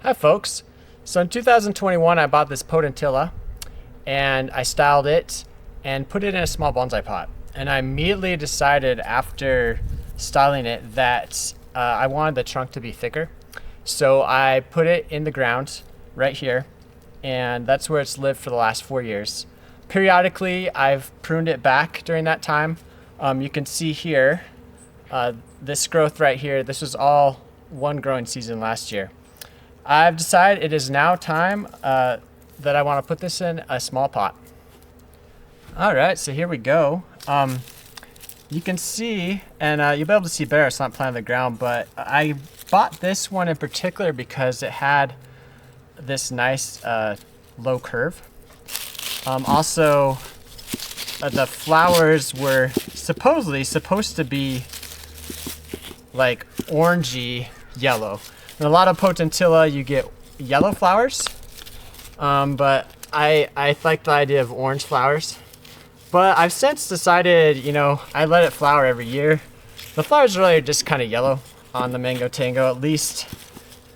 Hi folks. So in 2021 I bought this Potentilla and I styled it and put it in a small bonsai pot. And I immediately decided after styling it that I wanted the trunk to be thicker. So I put it in the ground right here, and that's where it's lived for the last 4 years. Periodically I've pruned it back during that time. You can see here this growth right here. This was all one growing season last year. I've decided it is now time that I want to put this in a small pot. All right, so here we go. You can see, and you'll be able to see better, it's not planted on the ground, but I bought this one in particular because it had this nice low curve. Also, the flowers were supposedly supposed to be like orangey yellow. In a lot of Potentilla, you get yellow flowers, but I like the idea of orange flowers. But I've since decided, I let it flower every year. The flowers really are just kind of yellow on the Mango Tango, at least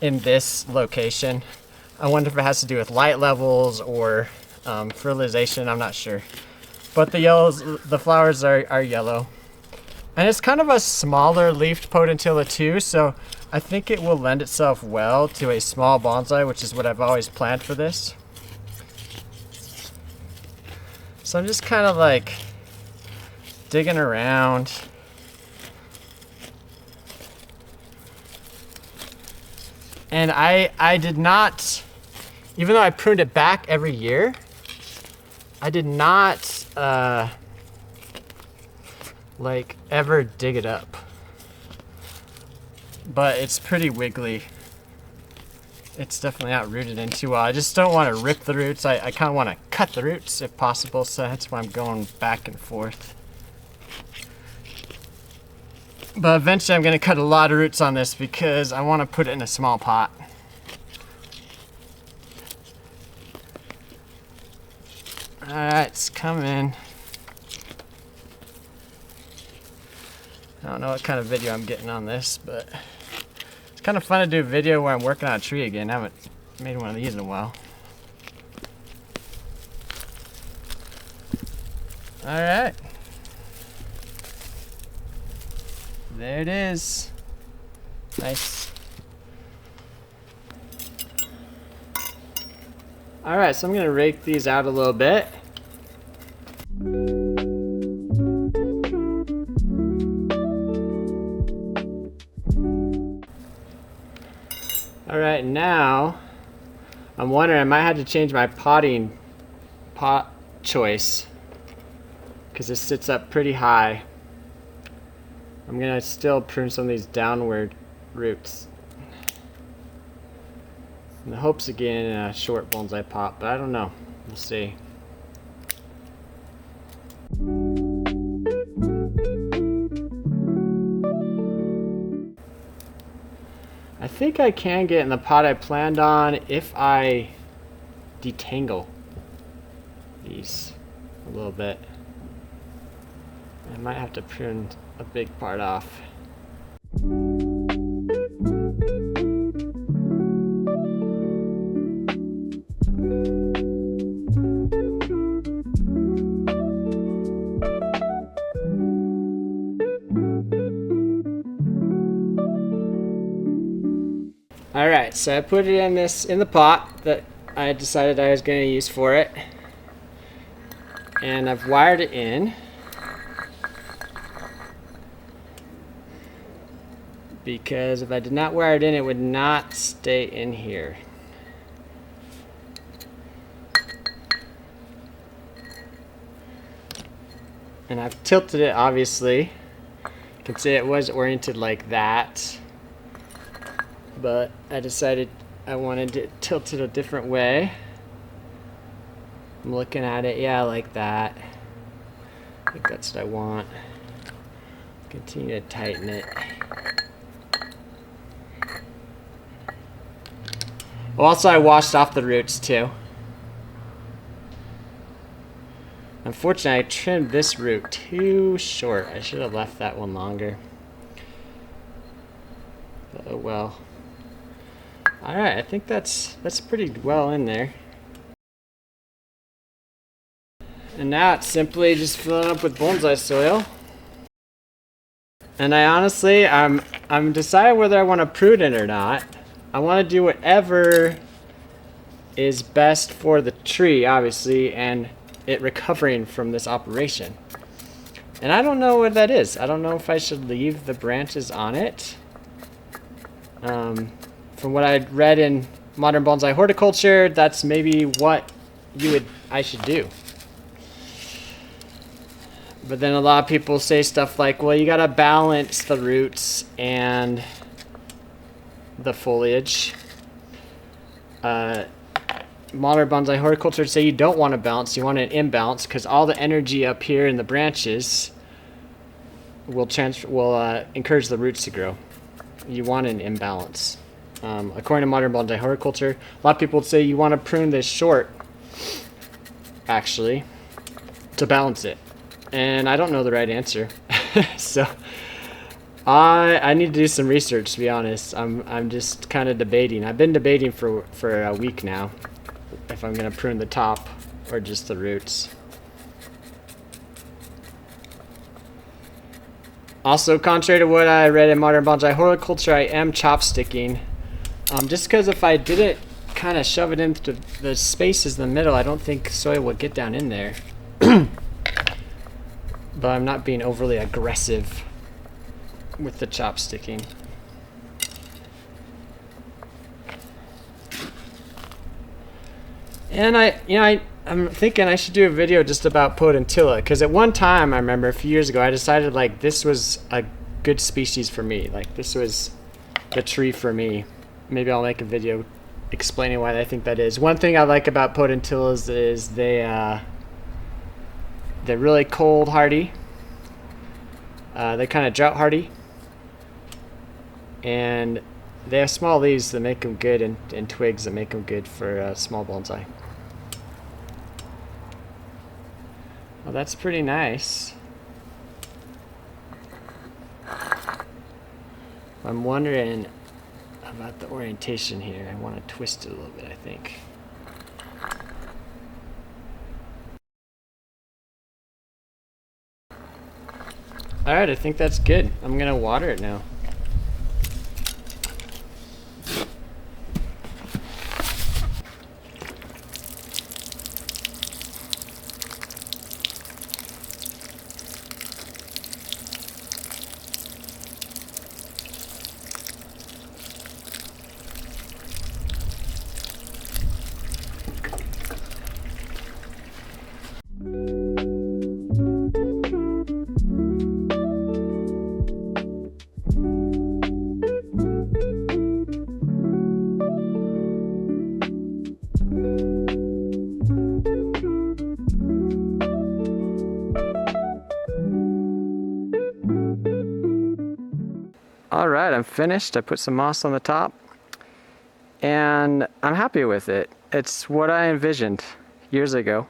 in this location. I wonder if it has to do with light levels or fertilization, I'm not sure. But the flowers are yellow. And it's kind of a smaller leafed Potentilla too, so I think it will lend itself well to a small bonsai, which is what I've always planned for this. So I'm just kind of like digging around. And I did not, even though I pruned it back every year, I did not like ever dig it up. But it's pretty wiggly. It's definitely not rooted in too well. I just don't want to rip the roots. I kind of want to cut the roots if possible, so that's why I'm going back and forth. But eventually I'm going to cut a lot of roots on this because I want to put it in a small pot. Alright, it's coming. I don't know what kind of video I'm getting on this, but it's kind of fun to do a video where I'm working on a tree again. I haven't made one of these in a while. Alright. There it is. Nice. Alright, so I'm going to rake these out a little bit. Alright, now I'm wondering I might have to change my pot choice because this sits up pretty high. I'm gonna still prune some of these downward roots in the hopes of getting a short bonsai pot, but I don't know. We'll see. I think I can get in the pot I planned on if I detangle these a little bit. I might have to prune a big part off. Alright, so I put it in the pot that I decided I was going to use for it. And I've wired it in. Because if I did not wire it in, it would not stay in here. And I've tilted it, obviously. You can see it was oriented like that. But I decided I wanted to tilt it a different way. I'm looking at it, yeah, like that. I think that's what I want. Continue to tighten it. Also, I washed off the roots too. Unfortunately, I trimmed this root too short. I should have left that one longer. But oh well. All right, I think that's pretty well in there. And now it's simply just filling up with bonsai soil. And I honestly, I'm deciding whether I want to prune it or not. I want to do whatever is best for the tree, obviously, and it recovering from this operation. And I don't know what that is. I don't know if I should leave the branches on it. From what I read in Modern Bonsai Horticulture, that's maybe what I should do. But then a lot of people say stuff like, well, you gotta balance the roots and the foliage. Modern Bonsai Horticulture say you don't want to balance, you want an imbalance, because all the energy up here in the branches will encourage the roots to grow. You want an imbalance. According to Modern Bonsai Horticulture, a lot of people would say you want to prune this short, actually, to balance it. And I don't know the right answer. So I need to do some research, to be honest. I'm just kind of debating. I've been debating for a week now if I'm going to prune the top or just the roots. Also, contrary to what I read in Modern Bonsai Horticulture, I am chopsticking. Just because if I didn't kind of shove it into the spaces in the middle, I don't think soil would get down in there. But I'm not being overly aggressive with the chopsticking. And I'm thinking I should do a video just about Potentilla, because at one time, I remember a few years ago, I decided like this was a good species for me. Like this was the tree for me. Maybe I'll make a video explaining why I think that is. One thing I like about Potentillas is they're really cold hardy. They're kind of drought hardy. And they have small leaves that make them good, and twigs that make them good for small bonsai. Well, that's pretty nice. I'm wondering about the orientation here. I want to twist it a little bit, I think. Alright, I think that's good. I'm gonna water it now. Alright, I'm finished. I put some moss on the top and I'm happy with it. It's what I envisioned years ago.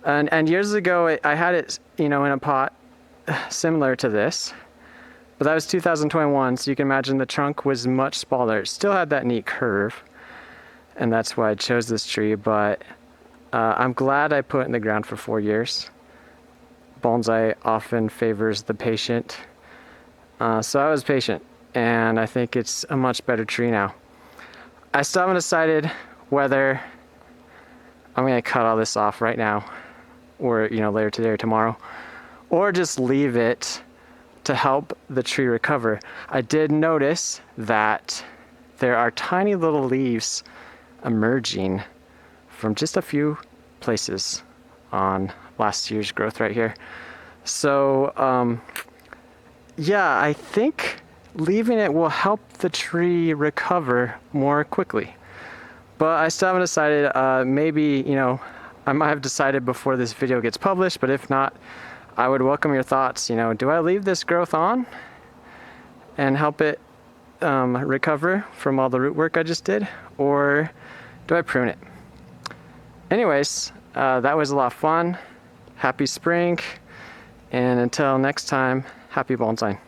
And years ago I had it, in a pot similar to this, but that was 2021, so you can imagine the trunk was much smaller. It still had that neat curve, and that's why I chose this tree, but I'm glad I put it in the ground for 4 years. Bonsai often favors the patient. So I was patient, and I think it's a much better tree now. I still haven't decided whether I'm going to cut all this off right now, or later today or tomorrow, or just leave it to help the tree recover. I did notice that there are tiny little leaves emerging from just a few places on last year's growth right here. So yeah, I think leaving it will help the tree recover more quickly. But I still haven't decided. Maybe, I might have decided before this video gets published, but if not, I would welcome your thoughts. Do I leave this growth on and help it recover from all the root work I just did? Or do I prune it? Anyways, that was a lot of fun. Happy spring. And until next time, happy bonsai.